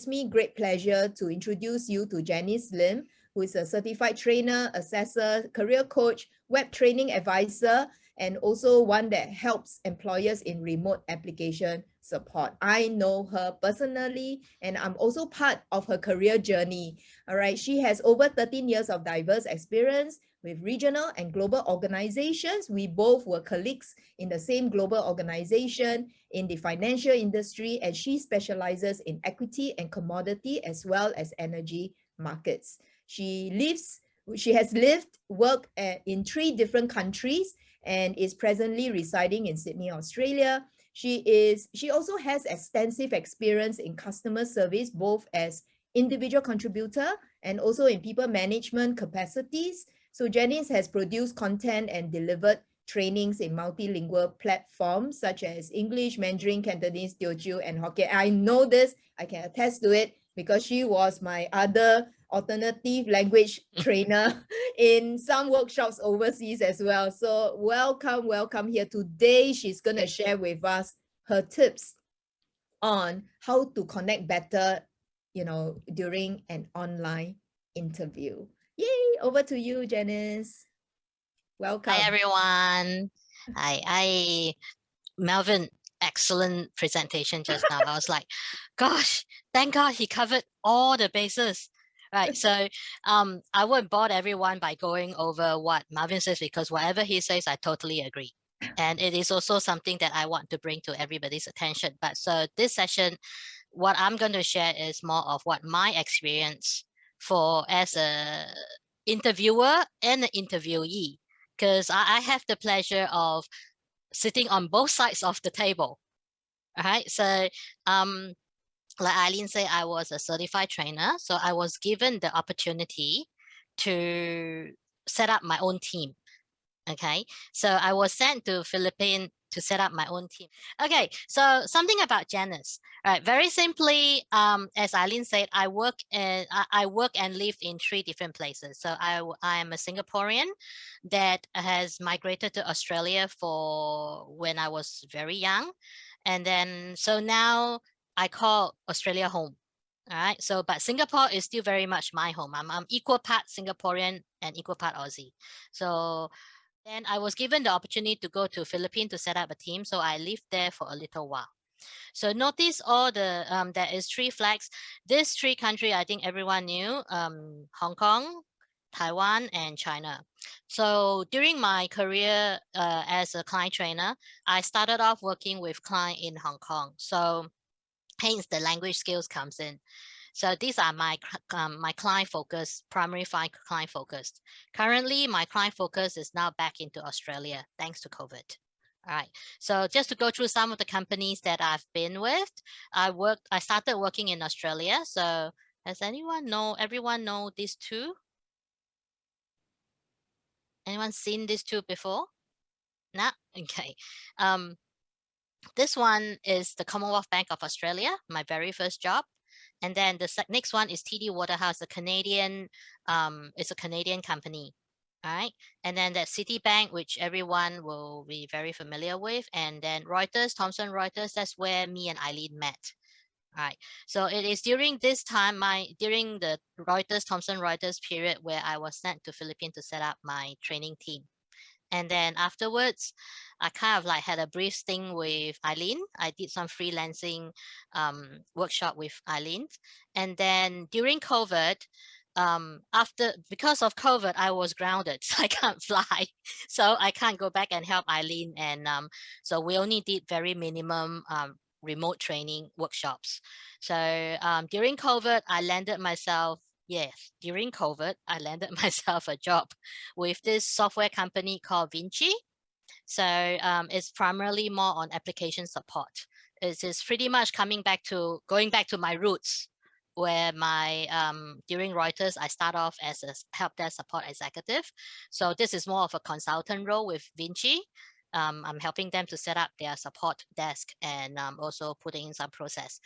gives me great pleasure to introduce you to Janice Lim, who is a certified trainer, assessor, career coach, web training advisor, and also one that helps employers in remote application support. I know her personally, and I'm also part of her career journey. All right, she has over 13 years of diverse experience with regional and global organizations. We both were colleagues in the same global organization in the financial industry, and she specializes in equity and commodity as well as energy markets. She has lived, worked in 3 different countries and is presently residing in Sydney, Australia. She also has extensive experience in customer service, both as individual contributor and also in people management capacities. So Janice has produced content and delivered trainings in multilingual platforms such as English, Mandarin, Cantonese, Teochew, and Hokkien. I know this, I can attest to it because she was my other alternative language trainer in some workshops overseas as well. So welcome here. Today, she's going to share with us her tips on how to connect better, during an online interview. Yay, over to you, Janice. Welcome. Hi, everyone. Hi, Melvin, excellent presentation just now. I was like, gosh, thank God he covered all the bases. Right, so I won't bore everyone by going over what Marvin says, because whatever he says, I totally agree. And it is also something that I want to bring to everybody's attention. But so this session, what I'm going to share is more of what my experience for as a interviewer and an interviewee, because I have the pleasure of sitting on both sides of the table. All right, so like Eileen said, I was a certified trainer, so I was given the opportunity to set up my own team. Okay, so I was sent to Philippines to set up my own team. Okay, so something about Janice. All right, very simply, as Eileen said, I work and live in 3 different places. So I am a Singaporean that has migrated to Australia for when I was very young, and then so now I call Australia home. All right, so but Singapore is still very much my home. I'm equal part Singaporean and equal part Aussie. So then I was given the opportunity to go to Philippines to set up a team. So I lived there for a little while. So notice all the, there is 3 flags. These 3 countries, I think everyone knew, Hong Kong, Taiwan, and China. So during my career as a client trainer, I started off working with client in Hong Kong. So hence the language skills comes in. So these are my client focus, primary client focused. Currently, my client focus is now back into Australia, thanks to COVID. All right. So just to go through some of the companies that I've been with, I started working in Australia. So does everyone know these 2? Anyone seen these 2 before? No? Okay. This one is the Commonwealth Bank of Australia, my very first job. And then the next one is TD Waterhouse, a Canadian, it's a Canadian company. All right. And then that Citibank, which everyone will be very familiar with. And then Reuters, Thomson Reuters, that's where me and Eileen met. All right. So it is during this time, during the Thomson Reuters period where I was sent to Philippines to set up my training team. And then afterwards, I kind of like had a brief sting with Eileen. I did some freelancing workshop with Eileen. And then during COVID, because of COVID, I was grounded. So I can't fly. So I can't go back and help Eileen. And so we only did very minimum remote training workshops. So during COVID, I landed myself during COVID, I landed myself a job with this software company called Vinci. So it's primarily more on application support. It is pretty much going back to my roots, where my during Reuters, I start off as a help desk support executive. So this is more of a consultant role with Vinci. I'm helping them to set up their support desk and also putting in some process.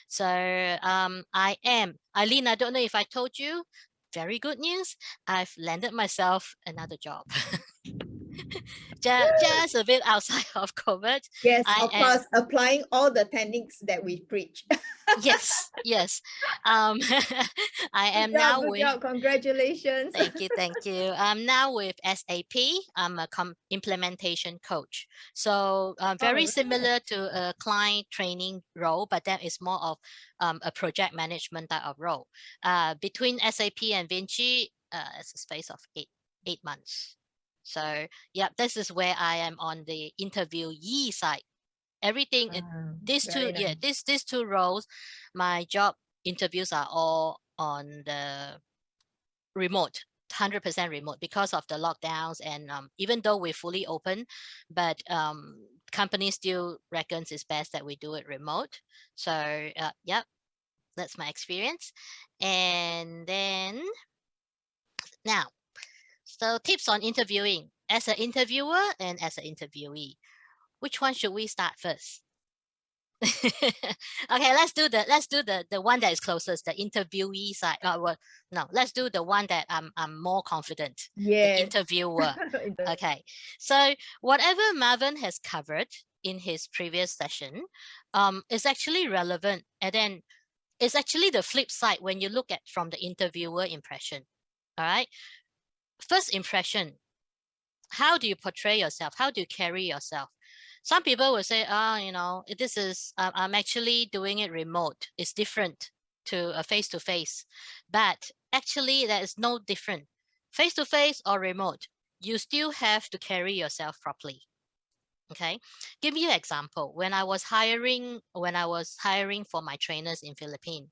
So I am, Eileen, I don't know if I told you, very good news. I've landed myself another job. just a bit outside of COVID. Yes, of course, applying all the techniques that we preach. Yes, yes. I am now Good with. job. Congratulations. Thank you, thank you. I'm now with SAP. I'm a implementation coach. So All very right. similar to a client training role, but that is more of a project management type of role. Between SAP and Vinci, it's a space of eight months. So yeah, this is where I am on the interviewee side. Everything these two, Very yeah, nice. these two roles, my job interviews are all on the remote, 100% remote because of the lockdowns. And even though we're fully open, but company still reckons it's best that we do it remote. So yeah, that's my experience. And then now, so tips on interviewing as an interviewer and as an interviewee. Which one should we start first? Okay, let's do the one that is closest, the interviewee side. Well, no, let's do the one that I'm more confident, the Yes. interviewer. Okay, so whatever Marvin has covered in his previous session is actually relevant, and then it's actually the flip side when you look at from the interviewer impression. All right, first impression, how do you portray yourself? How do you carry yourself? Some people will say, this is, I'm actually doing it remote. It's different to a face-to-face. But actually, there is no different. Face-to-face or remote, you still have to carry yourself properly. Okay. Give you an example. When I was hiring for my trainers in Philippines,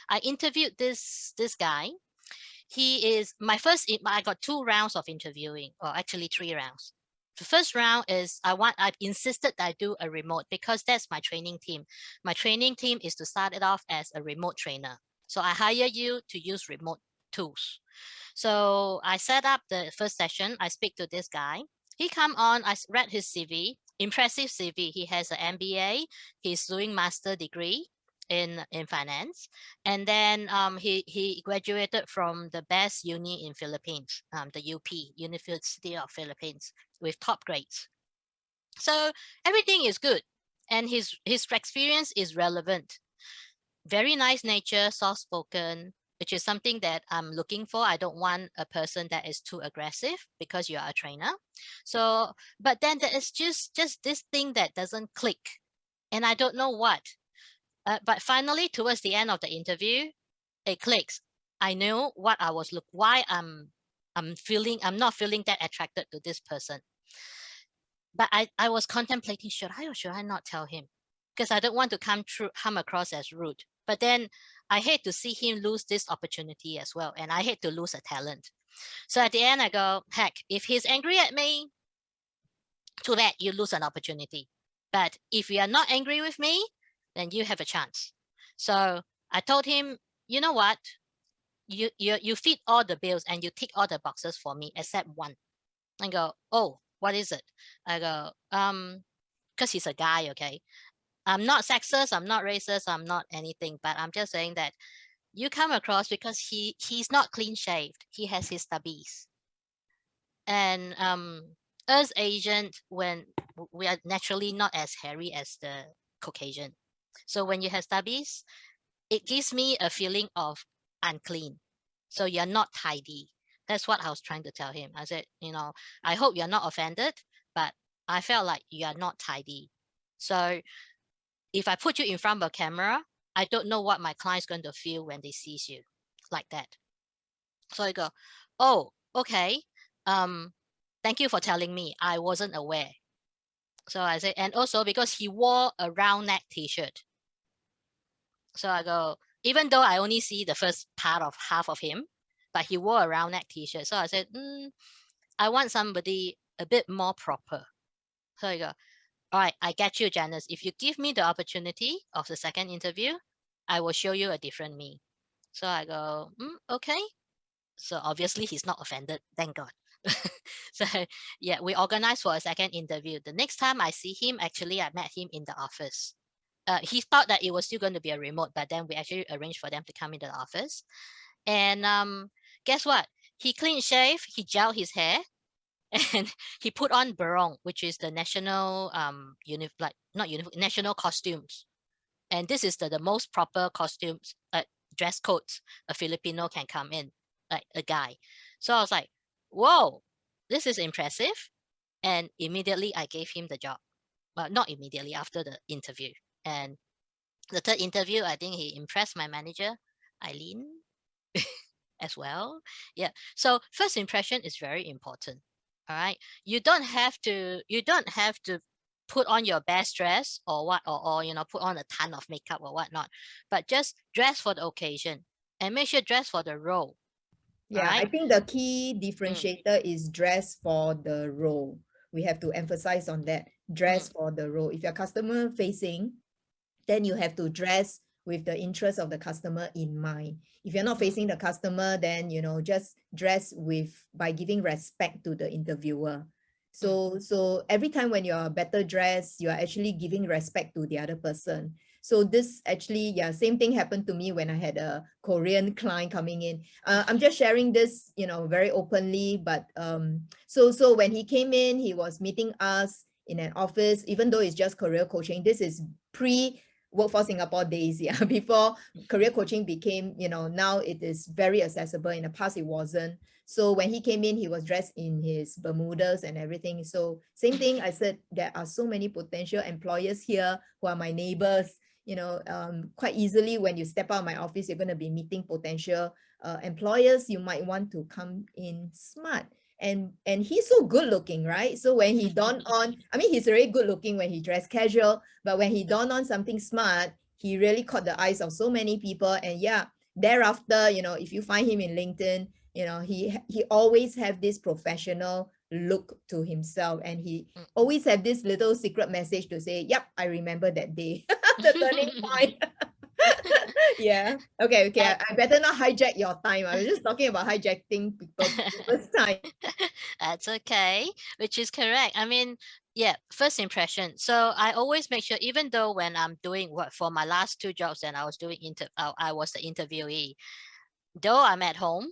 I interviewed this guy. He is my first. I got 2 rounds of interviewing, or actually 3 rounds. The first round is I insisted that I do a remote because that's my training team. My training team is to start it off as a remote trainer. So I hire you to use remote tools. So I set up the first session. I speak to this guy. He come on. I read his CV. Impressive CV. He has an MBA. He's doing master degree in finance, and then he graduated from the best uni in Philippines, the UP, University of Philippines, with top grades. So everything is good, and his experience is relevant. Very nice nature, soft spoken, which is something that I'm looking for. I don't want a person that is too aggressive because you are a trainer. So, but then there is just this thing that doesn't click, and I don't know what. But finally, towards the end of the interview, it clicks. I know what I was why I'm not feeling that attracted to this person. But I was contemplating, should I or should I not tell him? Because I don't want to come across as rude. But then I hate to see him lose this opportunity as well. And I hate to lose a talent. So at the end, I go, heck, if he's angry at me, too bad, you lose an opportunity. But if you are not angry with me, then you have a chance. So I told him, you know what? You fit all the bills and you tick all the boxes for me except one. I go, oh, what is it? I go, because he's a guy, okay. I'm not sexist, I'm not racist, I'm not anything, but I'm just saying that you come across because he's not clean shaved. He has his stubbies. And us Asian, when we are naturally not as hairy as the Caucasian. So when you have stubbies, it gives me a feeling of unclean. So you're not tidy. That's what I was trying to tell him. I said, I hope you're not offended, but I felt like you are not tidy. So if I put you in front of a camera, I don't know what my client's going to feel when they sees you like that. So I go, oh, okay. Thank you for telling me. I wasn't aware. So I say, and also because he wore a round neck t-shirt. So I go, even though I only see the first part of half of him, but he wore a round neck t-shirt. So I said, I want somebody a bit more proper. So I go, all right, I get you, Janice. If you give me the opportunity of the second interview, I will show you a different me. So I go, okay. So obviously he's not offended, thank God. So yeah, we organized for a second interview. The next time I see him, actually I met him in the office. He thought that it was still going to be a remote, but then we actually arranged for them to come into the office. And guess what? He clean shave, he gelled his hair, and he put on barong, which is the national national costumes. And this is the most proper costumes, dress codes a Filipino can come in, like a guy. So I was like, whoa, this is impressive. And immediately I gave him the job. Well, not immediately, after the interview. And the third interview, I think he impressed my manager, Eileen, as well. Yeah. So first impression is very important. All right. You don't have to put on your best dress or what, or put on a ton of makeup or whatnot, but just dress for the occasion and make sure dress for the role. Yeah, I Right. think the key differentiator is dress for the role. We have to emphasize on that. Dress for the role. If you're customer facing, then you have to dress with the interest of the customer in mind. If you're not facing the customer, then just dress by giving respect to the interviewer. So every time when you're better dressed, you are actually giving respect to the other person. So this actually, yeah, same thing happened to me when I had a Korean client coming in. I'm just sharing this, very openly. But so when he came in, he was meeting us in an office, even though it's just career coaching. This is pre Workforce Singapore days, yeah, before career coaching became, now it is very accessible. In the past, it wasn't. So when he came in, he was dressed in his Bermudas and everything. So same thing, I said, there are so many potential employers here who are my neighbors. Quite easily, when you step out of my office, you're going to be meeting potential employers. You might want to come in smart. And he's so good looking, right? So when he donned on, I mean, he's very good looking when he dressed casual, but when he donned on something smart, he really caught the eyes of so many people. And yeah, thereafter, if you find him in LinkedIn, he always have this professional look to himself, and he always have this little secret message to say, yep, I remember that day. The turning point. Yeah. Okay. I better not hijack your time. I was just talking about hijacking people's time. That's okay, which is correct. I mean, yeah, first impression. So I always make sure, even though when I'm doing work for my last two jobs and I was doing I was the interviewee, though I'm at home,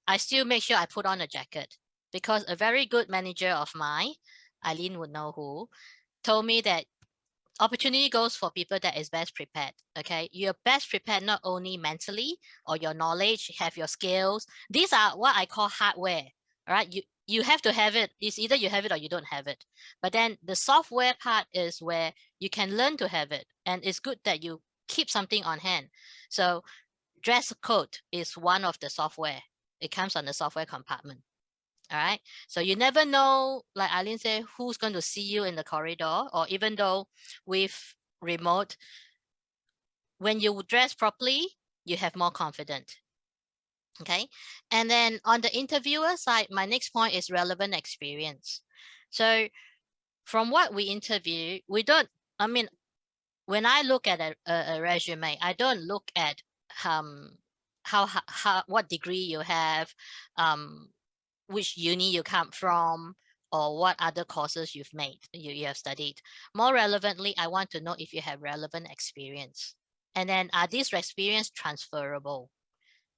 I still make sure I put on a jacket, because a very good manager of mine, Eileen would know who, told me that opportunity goes for people that is best prepared. Okay, you're best prepared not only mentally or your knowledge, have your skills. These are what I call hardware. All right, you have to have it. It's either you have it or you don't have it. But then the software part is where you can learn to have it, and it's good that you keep something on hand. So dress code is one of the software. It comes on the software compartment. All right. So you never know, like Eileen said, who's going to see you in the corridor, or even though with remote, when you dress properly, you have more confidence. Okay. And then on the interviewer side, my next point is relevant experience. So from what we interview, I mean, when I look at a resume, I don't look at how what degree you have, which uni you come from, or what other courses you have studied. More relevantly, I want to know if you have relevant experience. And then are these experience transferable?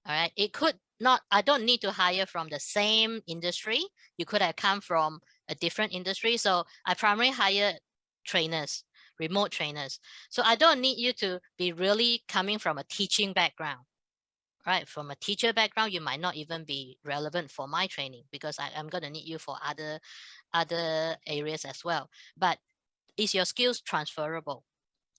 All right. It could not, I don't need to hire from the same industry. You could have come from a different industry. So I primarily hire trainers, remote trainers. So I don't need you to be really coming from a teaching background. Right, from a teacher background, you might not even be relevant for my training, because I'm going to need you for other areas as well. But is your skills transferable?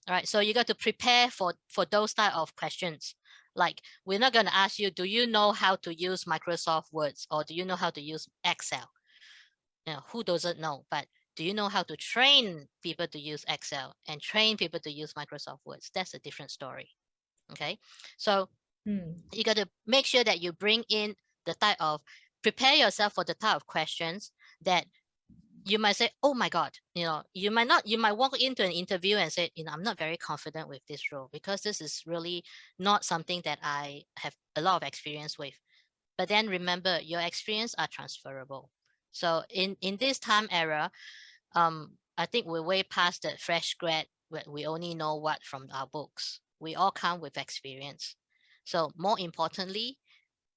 All right, so you got to prepare for those type of questions. Like, we're not going to ask you, do you know how to use Microsoft Words, or do you know how to use Excel? Who doesn't know? But do you know how to train people to use Excel and train people to use Microsoft Words? That's a different story. Okay, so you got to make sure that you bring in the type of, prepare yourself for the type of questions that you might say, oh my God, you might walk into an interview and say, I'm not very confident with this role, because this is really not something that I have a lot of experience with. But then remember, your experience are transferable. So in this time era, I think we're way past the fresh grad where we only know what from our books. We all come with experience. So more importantly,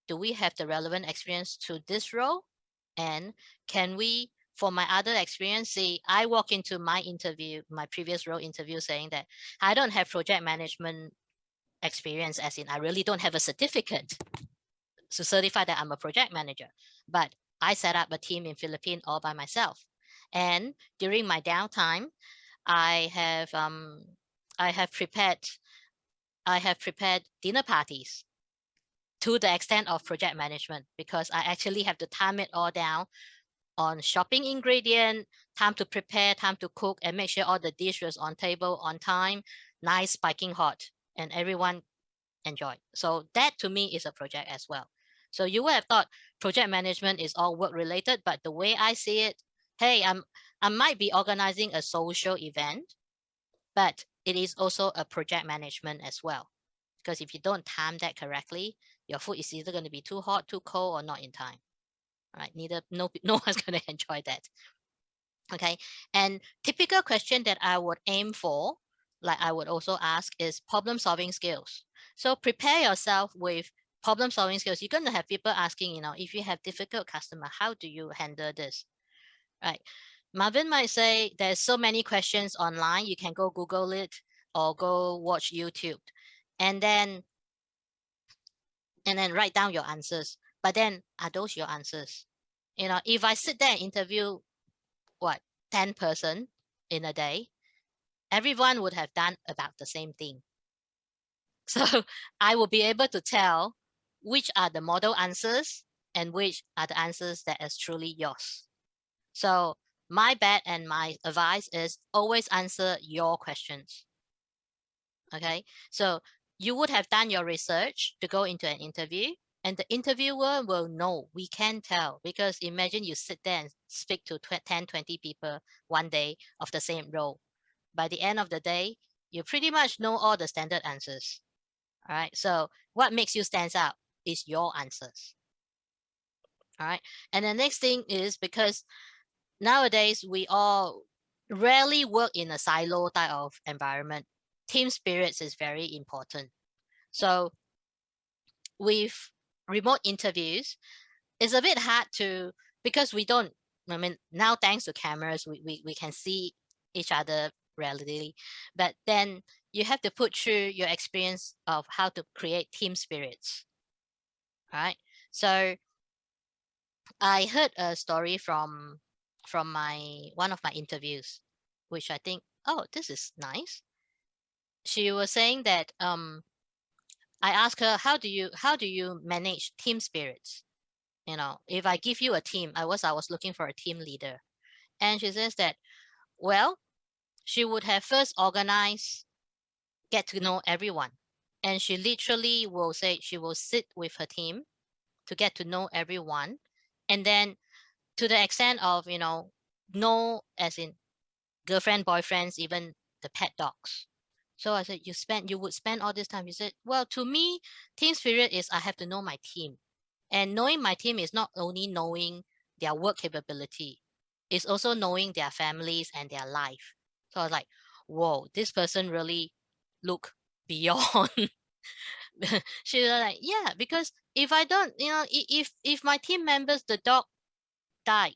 do we have the relevant experience to this role? And can we for my other experience, see, I walk into my interview, my previous role interview, saying that I don't have project management experience, as in I really don't have a certificate to certify that I'm a project manager, but I set up a team in Philippines all by myself. And during my downtime, I have prepared dinner parties to the extent of project management, because I actually have to time it all down on shopping ingredient, time to prepare, time to cook, and make sure all the dishes on table on time, nice spiking hot, and everyone enjoy. So that to me is a project as well. So you would have thought project management is all work related, but the way I see it, hey, I might be organizing a social event, but it is also a project management as well. Because if you don't time that correctly, your food is either going to be too hot, too cold, or not in time. Right? No one's going to enjoy that. Okay. And typical question that I would aim for, like I would also ask, is problem solving skills. So prepare yourself with problem solving skills. You're going to have people asking, if you have difficult customer, how do you handle this? Right. Marvin might say there's so many questions online. You can go Google it or go watch YouTube, and then write down your answers. But then, are those your answers? If I sit there and interview 10 person in a day, everyone would have done about the same thing. So I will be able to tell which are the model answers and which are the answers that is truly yours. So my bet and my advice is always answer your questions. Okay, so you would have done your research to go into an interview, and the interviewer will know. We can tell, because imagine you sit there and speak to 10, 20 people one day of the same role. By the end of the day, you pretty much know all the standard answers. All right, so what makes you stand out is your answers. All right, and the next thing is, because nowadays we all rarely work in a silo type of environment, team spirits is very important. So with remote interviews, it's a bit hard to, because we don't, now thanks to cameras, we can see each other relatively, but then you have to put through your experience of how to create team spirits. All right. So I heard a story from one of my interviews, which I think, oh, this is nice. She was saying that I asked her, how do you manage team spirits? If I give you a team, I was looking for a team leader, and she says that, well, she would have first organized, get to know everyone, and she literally will say she will sit with her team to get to know everyone, and then to the extent of know as in girlfriend, boyfriends, even the pet dogs. So I said, you would spend all this time. He said, well, to me, team spirit is I have to know my team. And knowing my team is not only knowing their work capability, it's also knowing their families and their life. So I was like, whoa, this person really look beyond. She was like, yeah, because if I don't, if my team members, the dog died,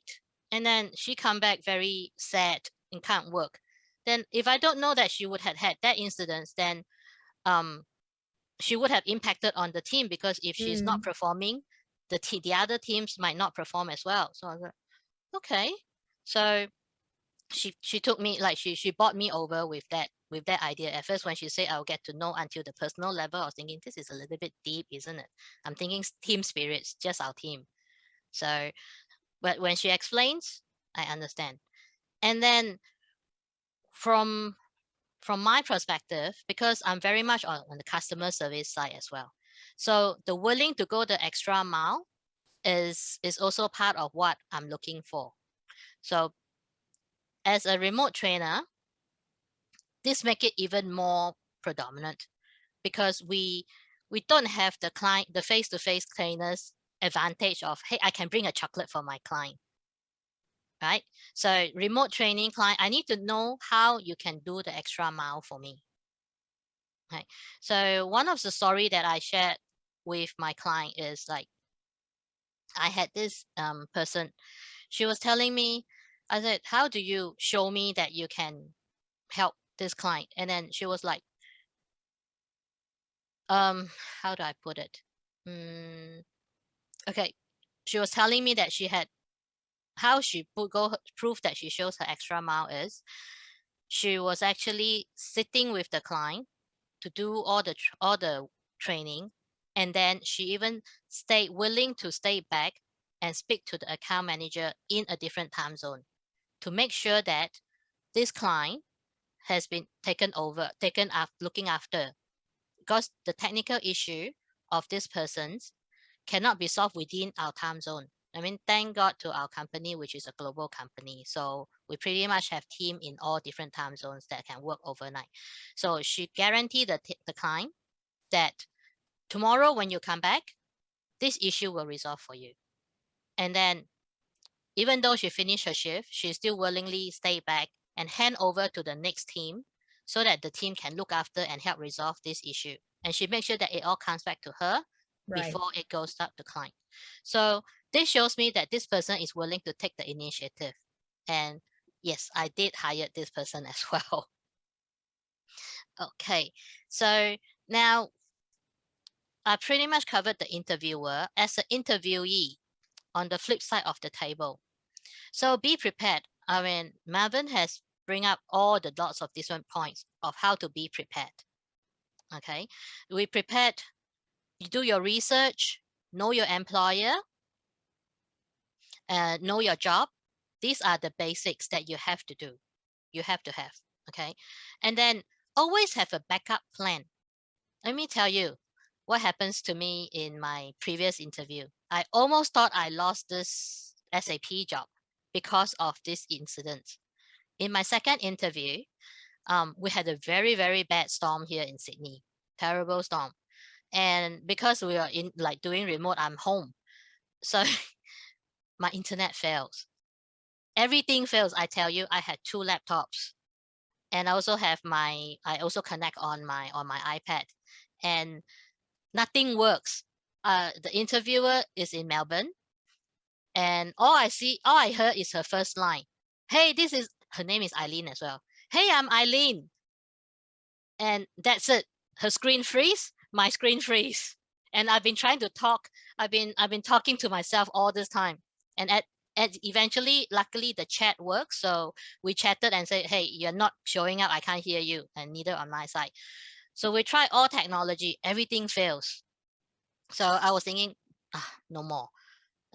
and then she come back very sad and can't work, then if I don't know that she would have had that incident, then she would have impacted on the team, because if she's not performing, the other teams might not perform as well. So I was like, okay. So she took me, like she bought me over with that idea. At first, when she said I'll get to know until the personal level, I was thinking this is a little bit deep, isn't it? I'm thinking team spirits, just our team. So, but when she explains, I understand. And then from my perspective, because I'm very much on the customer service side as well, so the willing to go the extra mile is also part of what I'm looking for. So as a remote trainer, this make it even more predominant, because we don't have the face-to-face trainers advantage of, hey, I can bring a chocolate for my client, right? So remote training client, I need to know how you can do the extra mile for me. Right. So one of the story that I shared with my client is, like, I had this person, she was telling me I said, how do you show me that you can help this client? And then she was like, how do I put it? Okay. She was telling me that she had, how she proof that she shows her extra mile is she was actually sitting with the client to do all the training, and then she even stayed willing to stay back and speak to the account manager in a different time zone to make sure that this client has been looking after, because the technical issue of this person's cannot be solved within our time zone. I mean, thank God to our company, which is a global company. So we pretty much have team in all different time zones that can work overnight. So she guaranteed the client that tomorrow when you come back, this issue will resolve for you. And then even though she finished her shift, she still willingly stay back and hand over to the next team so that the team can look after and help resolve this issue. And she makes sure that it all comes back to her before it goes up to client. So this shows me that this person is willing to take the initiative. And yes, I did hire this person as well. Okay, so now I pretty much covered the interviewer. As an interviewee, on the flip side of the table, so be prepared. I mean, Marvin has bring up all the lots of different points of how to be prepared. Okay, we prepared. You do your research, know your employer, know your job. These are the basics that you have to do. You have to have. Okay, and then always have a backup plan. Let me tell you what happens to me in my previous interview. I almost thought I lost this SAP job because of this incident. In my second interview, we had a very, very bad storm here in Sydney, terrible storm. And because we are in like doing remote, I'm home. So my internet fails. Everything fails. I tell you, I had 2 laptops, and I also connect on my iPad, and nothing works. The interviewer is in Melbourne, and all I heard is her first line. Hey, her name is Eileen as well. Hey, I'm Eileen. And that's it. Her screen freeze, my screen freeze. And I've been trying to talk. I've been talking to myself all this time. And at eventually, luckily the chat works. So we chatted and said, hey, you're not showing up. I can't hear you. And neither on my side. So we try all technology. Everything fails. So I was thinking, no more.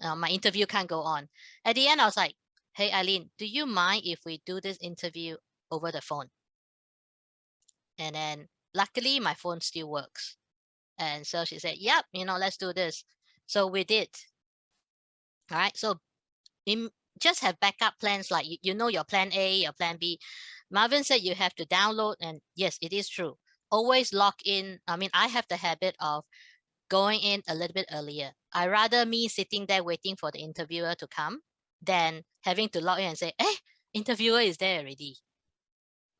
My interview can't go on. At the end, I was like, hey, Eileen, do you mind if we do this interview over the phone? And then luckily my phone still works. And so she said, yep, let's do this. So we did. All right. So just have backup plans, like you know your plan A, your plan B. Marvin said you have to download, and yes, it is true. Always log in. I mean, I have the habit of going in a little bit earlier. I rather me sitting there waiting for the interviewer to come than having to log in and say, hey, interviewer is there already.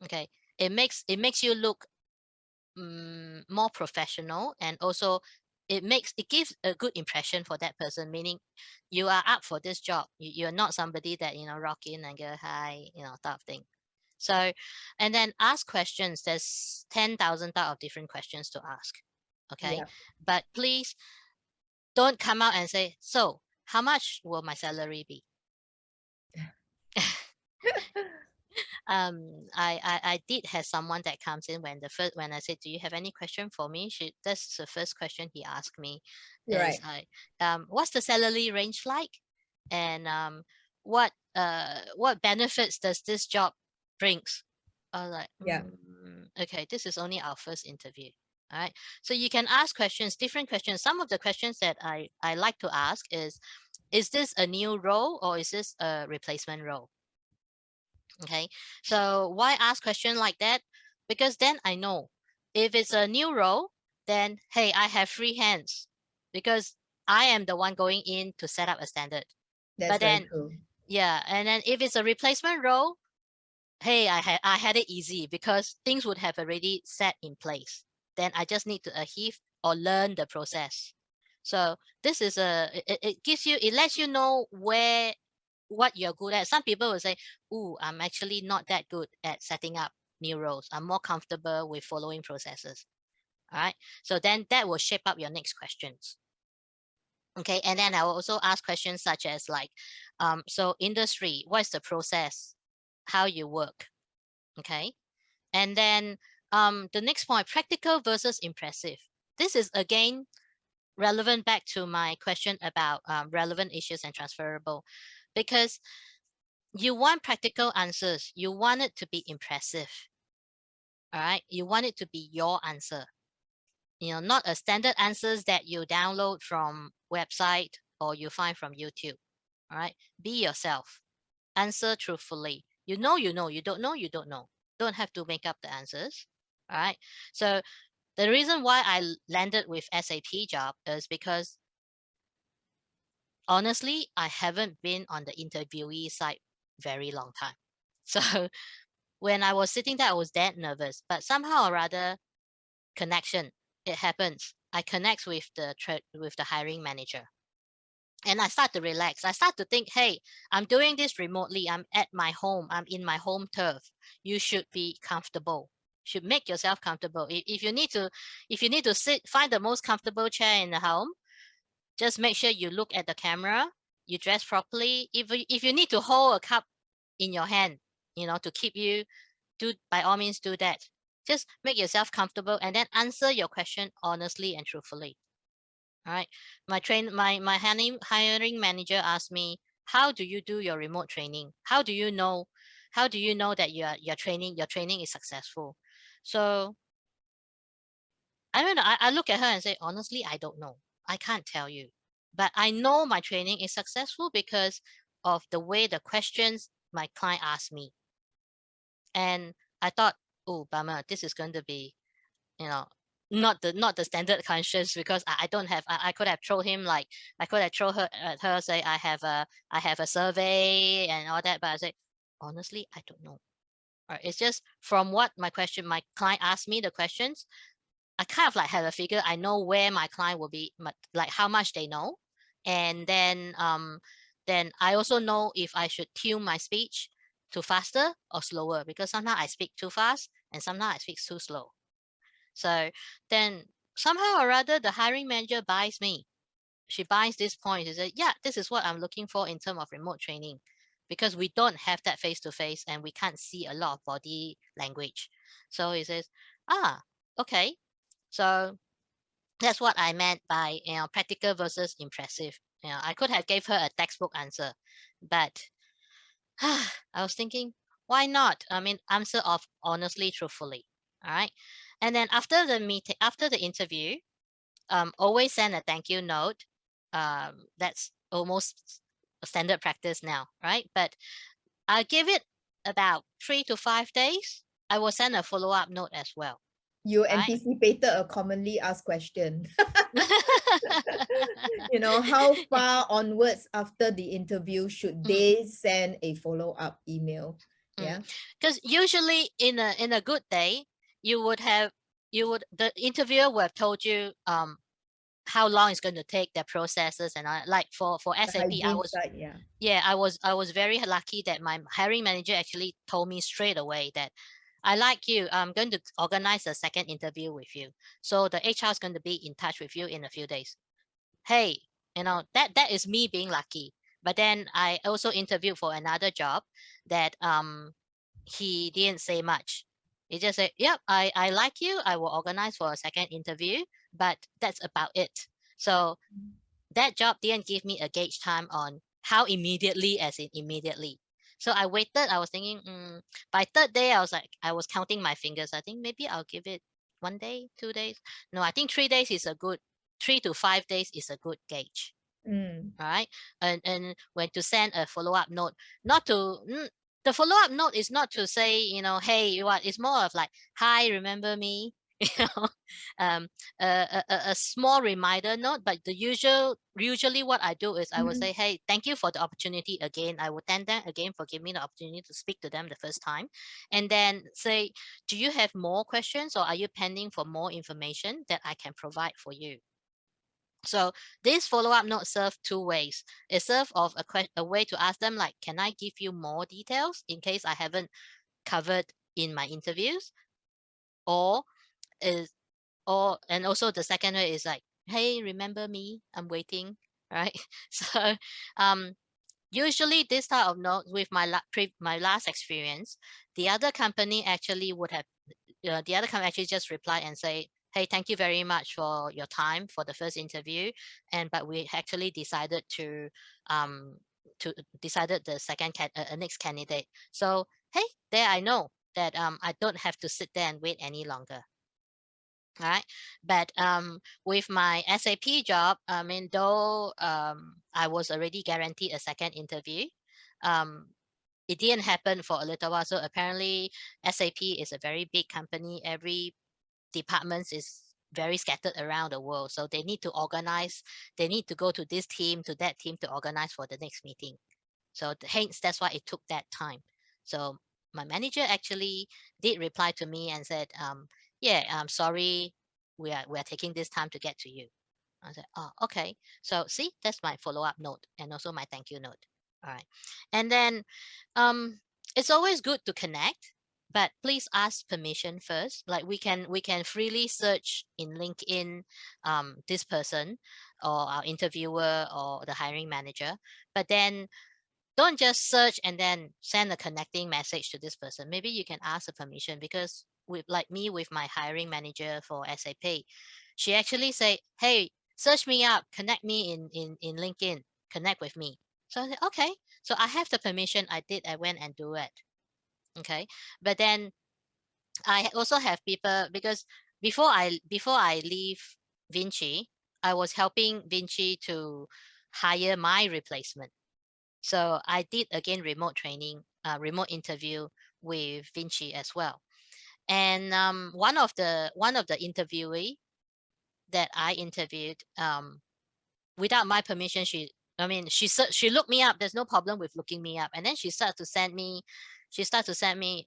Okay. It makes you look more professional, and also it gives a good impression for that person, meaning you are up for this job. You're not somebody that rock in and go hi, type of thing. So, and then ask questions. There's 10,000 type of different questions to ask. Okay, but please don't come out and say, so how much will my salary be? I did have someone that comes in when I said, do you have any question for me? That's the first question he asked me. Is what's the salary range like? And what benefits does this job brings? I was like, okay, this is only our first interview. All right. So you can ask questions, different questions. Some of the questions that I like to ask is this a new role or is this a replacement role? Okay, so why ask question like that? Because then I know if it's a new role, then hey, I have free hands because I am the one going in to set up a standard. That's very true. Yeah, and then if it's a replacement role, hey, I had it easy because things would have already set in place. Then I just need to adhere or learn the process. So this is it lets you know where what you're good at. Some people will say, "Ooh, I'm actually not that good at setting up new roles. I'm more comfortable with following processes." All right. So then that will shape up your next questions. Okay. And then I will also ask questions such as like, so industry, what's the process? How you work? Okay. And then the next point, practical versus impressive. This is again relevant back to my question about relevant issues and transferable, because you want practical answers. You want it to be impressive. All right. You want it to be your answer. Not a standard answers that you download from website or you find from YouTube. All right. Be yourself. Answer truthfully. You know, you know. You don't know, you don't know. Don't have to make up the answers. All right. So the reason why I landed with SAP job is because honestly, I haven't been on the interviewee side very long time. So when I was sitting there, I was that nervous, but somehow or rather, connection, it happens. I connect with the hiring manager, and I start to relax. I start to think, hey, I'm doing this remotely. I'm at my home. I'm in my home turf. You should be comfortable. Should make yourself comfortable. If you need to, find the most comfortable chair in the home. Just make sure you look at the camera. You dress properly. If you need to hold a cup in your hand, to keep you, do by all means do that. Just make yourself comfortable and then answer your question honestly and truthfully. All right. My hiring manager asked me, how do you do your remote training? How do you know that your training is successful? So I don't know. I look at her and say, honestly, I don't know. I can't tell you. But I know my training is successful because of the way the questions my client asked me. And I thought, oh, bummer, this is going to be, you know, not the standard questions, because I don't have, I could have thrown him like, I could have thrown her at her, say, I have a survey and all that. But I say, honestly, I don't know. It's just from what my client asked me the questions, I kind of like have a figure. I know where my client will be, like how much they know. And then I also know if I should tune my speech to faster or slower, because sometimes I speak too fast and sometimes I speak too slow. So then somehow or other, the hiring manager buys me. She buys this point. She said, yeah, this is what I'm looking for in terms of remote training, because we don't have that face to face and we can't see a lot of body language. So he says, okay. So that's what I meant by, practical versus impressive. I could have gave her a textbook answer, but I was thinking, why not? I mean, answer of honestly, truthfully. All right. And then after the meeting, after the interview, always send a thank you note. That's almost a standard practice now, right? But I give it about 3 to 5 days. I will send a follow-up note as well. You Right? anticipated a commonly asked question. How far onwards after the interview should they send a follow-up email? Yeah. Because usually in a good day, the interviewer would have told you how long it's going to take, their processes, and like for The SAP, hygiene side, yeah. I was very lucky that my hiring manager actually told me straight away that I like you. I'm going to organize a second interview with you. So the HR is going to be in touch with you in a few days. Hey, that is me being lucky. But then I also interviewed for another job that he didn't say much. He just said, yep, I like you. I will organize for a second interview, but that's about it. So that job didn't give me a gauge time on how immediately, as in immediately. So I waited. I was thinking, by third day, I was counting my fingers. I think maybe I'll give it 1 day, 2 days. No, I think 3 days is a good, 3 to 5 days is a good gauge. All right. And when to send a follow-up note, not to, the follow-up note is not to say, hey, what, it's more of like, hi, remember me? you know um a small reminder note. But usually what I do is I will say, hey, thank you for the opportunity again. I will thank them again for giving me the opportunity to speak to them the first time, and then say, do you have more questions, or are you pending for more information that I can provide for you? So this follow-up note serves two ways. It serves of a way to ask them like, can I give you more details in case I haven't covered in my interviews? Or is and also the second way is like, hey, remember me? I'm waiting, right? So usually this type of note with my last experience, the other company actually would have the other company actually just reply and say, hey, thank you very much for your time for the first interview, but we actually decided to decided the next candidate. So hey, there I know that I don't have to sit there and wait any longer. All right. But with my SAP job, I mean, though I was already guaranteed a second interview, um, it didn't happen for a little while. So apparently SAP is a very big company. Every department is very scattered around the world. So they need to organize, they need to go to this team, to that team to organize for the next meeting. So hence, that's why it took that time. So my manager actually did reply to me and said, yeah, I'm sorry, we are taking this time to get to you. I said, oh, okay. So see, that's my follow-up note and also my thank you note. All right. And then it's always good to connect, but please ask permission first. Like we can freely search in LinkedIn this person or our interviewer or the hiring manager, but then don't just search and then send a connecting message to this person. Maybe you can ask a permission, because with like me with my hiring manager for SAP, she actually say, hey, search me up, connect me in LinkedIn, connect with me. So I said, okay. So I have the permission. I went and do it. Okay. But then I also have people, because before I leave Vinci, I was helping Vinci to hire my replacement. So I did again remote training, remote interview with Vinci as well. And one of the interviewee that I interviewed, without my permission, she looked me up. There's no problem with looking me up. And then she started to send me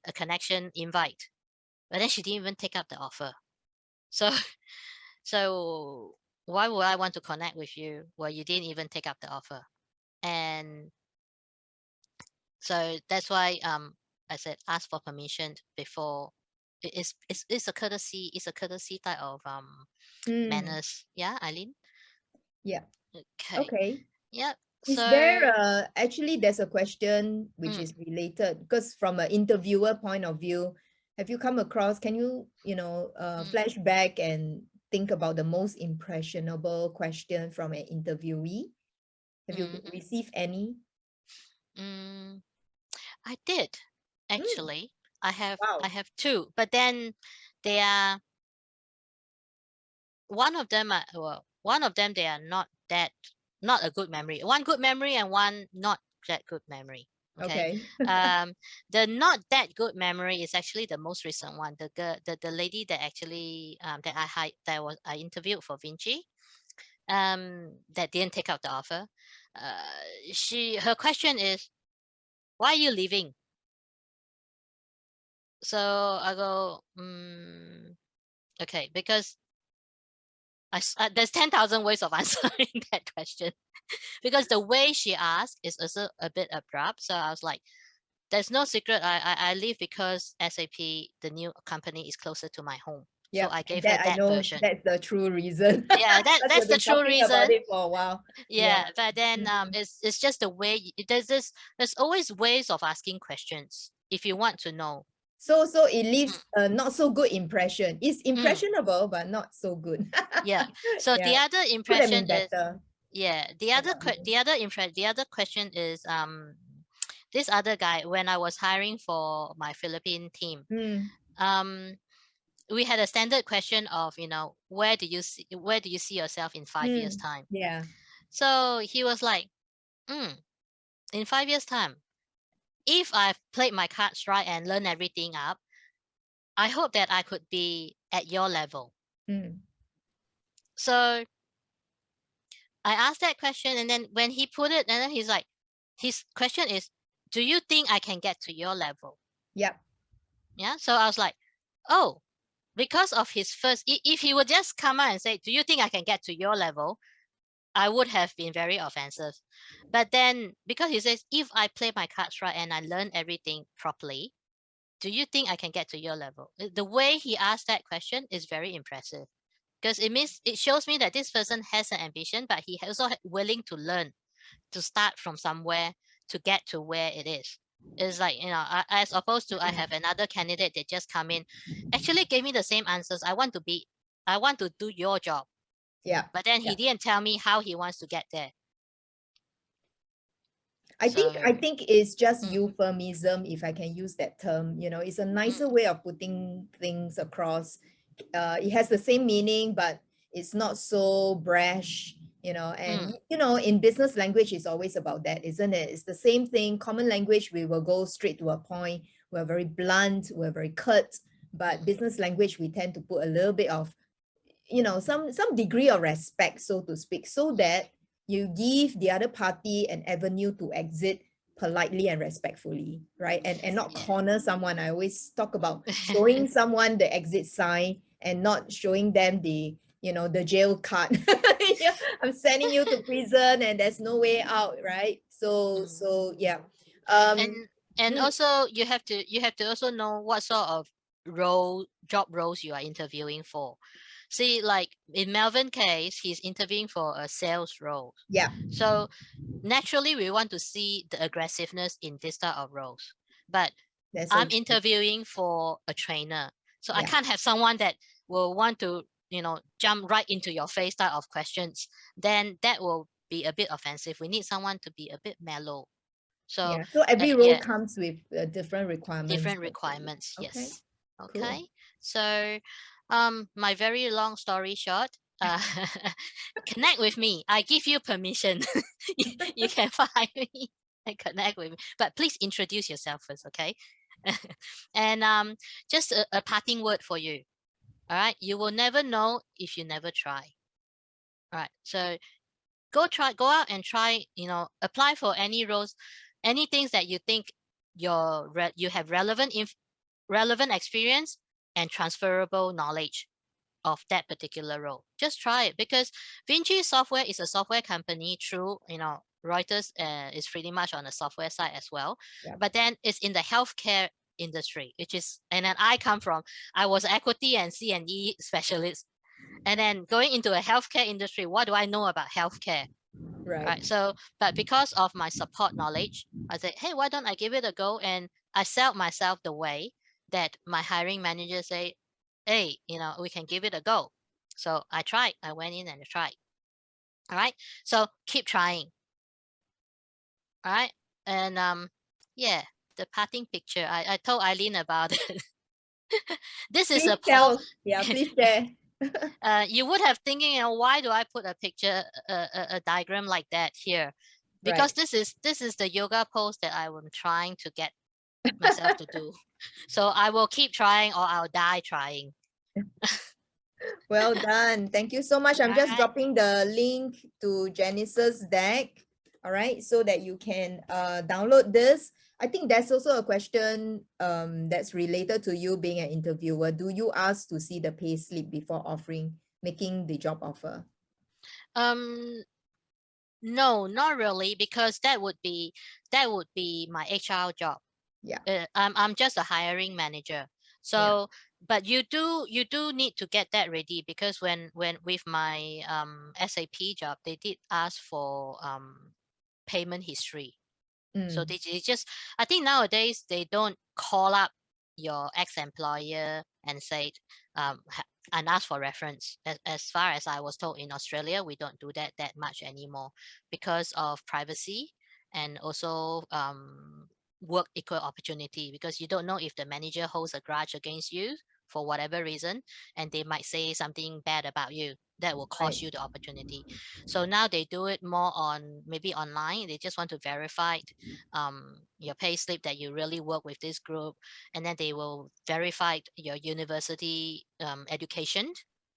a connection invite, but then she didn't even take up the offer. So so why would I want to connect with you while you didn't even take up the offer? And so that's why I said ask for permission before. It's a courtesy, type of Mm, manners. Yeah, Eileen. yeah. Okay. Okay. Yeah. Is there So actually there's a question which mm, is related, because from an interviewer point of view, have you come across, can you, mm, flash back and think about the most impressionable question from an interviewee? Have you mhm, received any? mm, I did Mm, actually. I wow. have two, but then they are one of them they are not a good memory. One good memory and one not that good memory. Okay. Okay. Um, the not that good memory is actually the most recent one. The lady that actually I interviewed for Vinci, that didn't take out the offer. Her question is, why are you leaving? So I go, okay, because there's 10,000 ways of answering that question, because the way she asked is also a bit abrupt. So I was like, there's no secret. I leave because SAP, the new company, is closer to my home. So Yep, I and gave her that I that know version. that's the true reason. Yeah, But that's you've the been true talking about reason. it for a while. Yeah. Yeah, but then Mm. it's just the way there's always ways of asking questions if you want to know. So it Mm, leaves a not so good impression. It's mm, impressionable, but not so good. yeah. So the Yeah, other could have impression been is, better yeah, about you. the other question is this other guy, when I was hiring for my Philippine team, Mm, um we had a standard question of, where do you see yourself in 5 years mm, time? yeah. So he was like, in 5 years time, if I've played my cards right and learned everything up, I hope that I could be at your level. Mm, So I asked that question, and then when he put it, and then he's like, his question is, do you think I can get to your level? yep. Yeah. So I was like, oh, because of his first, if he would just come out and say, do you think I can get to your level? I would have been very offensive. But then because he says, if I play my cards right and I learn everything properly, do you think I can get to your level? The way he asked that question is very impressive, because it shows me that this person has an ambition, but he also willing to learn, to start from somewhere to get to where it is. It's like, as opposed to I have another candidate that just come in, actually gave me the same answers. I want to do your job. Yeah. But then he didn't tell me how he wants to get there. I think it's just Mm. euphemism, if I can use that term. It's a nicer way of putting things across. It has the same meaning, but it's not so brash, and in business language, it's always about that, isn't it? It's the same thing. Common language, we will go straight to a point. We're very blunt, we're very curt, but business language, we tend to put a little bit of, some degree of respect, so to speak, so that you give the other party an avenue to exit politely and respectfully, right? And not corner someone. I always talk about showing someone the exit sign and not showing them the the jail card. I'm sending you to prison and there's no way out, right? So yeah. And also you have to also know what sort of job roles you are interviewing for. See, like in Melvin case, he's interviewing for a sales role. Yeah. So naturally we want to see the aggressiveness in this type of roles. But I'm interviewing for a trainer. So I can't have someone that will want to, jump right into your face type of questions. Then that will be a bit offensive. We need someone to be a bit mellow. So every role comes with different requirements. Different requirements, okay. Yes. Okay. Cool. So my very long story short, connect with me. I give you permission. you can find me and connect with me. But please introduce yourself first, okay? And just a parting word for you. All right. You will never know if you never try. All right. So go out and try, apply for any roles, any things that you think you have relevant experience and transferable knowledge of that particular role. Just try it, because Vinci Software is a software company. Through Reuters is pretty much on the software side as well. But then it's in the healthcare industry, and then I was equity and C&E specialist, and then going into a healthcare industry, what do I know about healthcare? Right. So, but because of my support knowledge, I said, hey, why don't I give it a go? And I sell myself the way that my hiring manager say, hey, we can give it a go. So I tried. I went in and tried. All right. So keep trying. All right. And yeah, the parting picture. I told Eileen about it. This is please tell. Yeah, please share. You would have thinking, why do I put a picture, a diagram like that here? Because this is the yoga pose that I am trying to get myself to do. So I will keep trying, or I'll die trying. Well done. Thank you so much. I'm just dropping the link to Janice's deck. All right, so that you can download this. I think that's also a question that's related to you being an interviewer. Do you ask to see the pay slip before making the job offer? No, not really, because that would be my HR job. Yeah. I'm just a hiring manager. So but you do need to get that ready, because when with my SAP job, they did ask for payment history. So they just, I think nowadays they don't call up your ex-employer and say and ask for reference. As far as I was told, in Australia, we don't do that much anymore, because of privacy, and also work equal opportunity, because you don't know if the manager holds a grudge against you for whatever reason, and they might say something bad about you that will cost you the opportunity. So now they do it more on, maybe online. They just want to verify your pay slip that you really work with this group, and then they will verify your university education.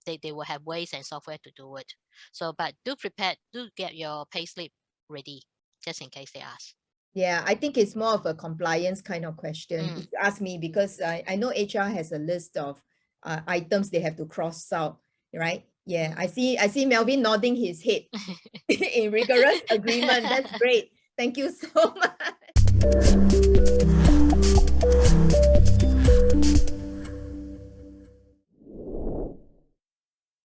They will have ways and software to do it. So, but do get your pay slip ready, just in case they ask. Yeah, I think it's more of a compliance kind of question, if you ask me, because I know HR has a list of items they have to cross out, right? Yeah, I see Melvin nodding his head in rigorous agreement. That's great. Thank you so much.